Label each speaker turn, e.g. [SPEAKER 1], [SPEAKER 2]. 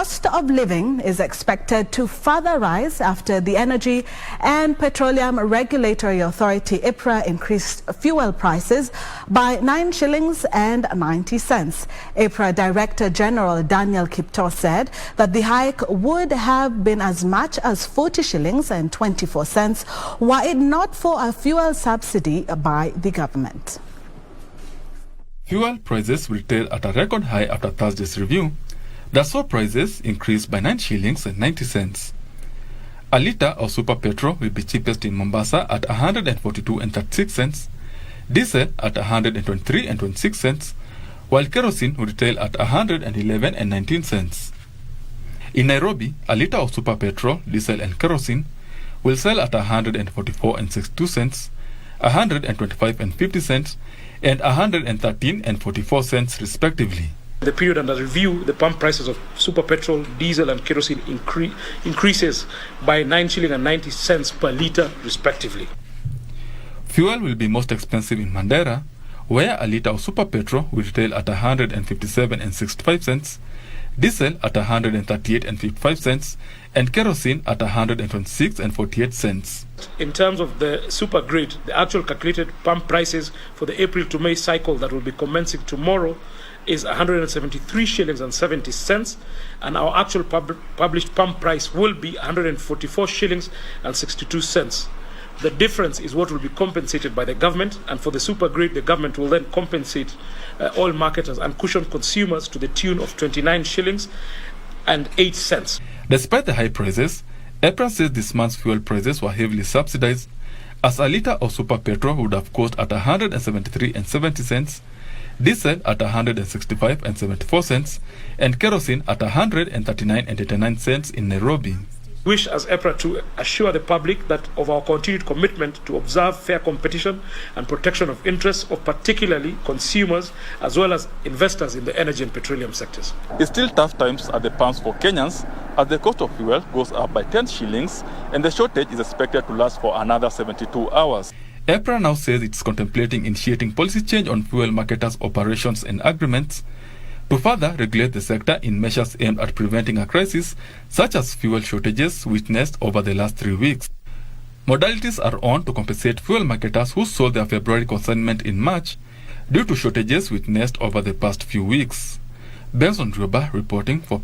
[SPEAKER 1] cost of living is expected to further rise after the Energy and Petroleum Regulatory Authority (EPRA) increased fuel prices by 9 shillings and 90 cents. EPRA Director General Daniel Kipto said that the hike would have been as much as 40 shillings and 24 cents were it not for a fuel subsidy by the government.
[SPEAKER 2] Fuel prices retailed at a record high after Thursday's review. The saw prices increased by 9 shillings and 90 cents. A litre of super petrol will be cheapest in Mombasa at 142 and 36 cents, diesel at 123 and 26 cents, while kerosene will retail at 111 and 19 cents. In Nairobi, a litre of super petrol, diesel and kerosene will sell at 144 and 62 cents, 125 and 50 cents, and 113 and 44 cents respectively.
[SPEAKER 3] The period under review, the pump prices of super petrol, diesel and kerosene increases by 9 shillings and 90 cents per litre respectively.
[SPEAKER 2] Fuel will be most expensive in Mandera, where a litre of super petrol will retail at 157 and 65 cents, diesel at 138 and 55 cents, and kerosene at 126 and 48 cents.
[SPEAKER 3] In terms of the super grade, the actual calculated pump prices for the April to May cycle that will be commencing tomorrow is 173 shillings and 70 cents, and our actual published pump price will be 144 shillings and 62 cents. The difference is what will be compensated by the government, and for the super grade, the government will then compensate all marketers and cushion consumers to the tune of 29 shillings and 8 cents.
[SPEAKER 2] Despite the high prices, EPRA says this month's fuel prices were heavily subsidized, as a litre of super petrol would have cost at 173 and 70 cents, diesel at 165 and 74 cents, and kerosene at 139 and 89 cents in Nairobi.
[SPEAKER 3] Wish as EPRA to assure the public that of our continued commitment to observe fair competition and protection of interests of particularly consumers as well as investors in the energy and petroleum sectors.
[SPEAKER 2] It's still tough times at the pumps for Kenyans as the cost of fuel goes up by 10 shillings and the shortage is expected to last for another 72 hours. EPRA now says it's contemplating initiating policy change on fuel marketers' operations and agreements to further regulate the sector in measures aimed at preventing a crisis such as fuel shortages witnessed over the last 3 weeks. Modalities are on to compensate fuel marketers who sold their February consignment in March due to shortages witnessed over the past few weeks. Benson Rioba reporting for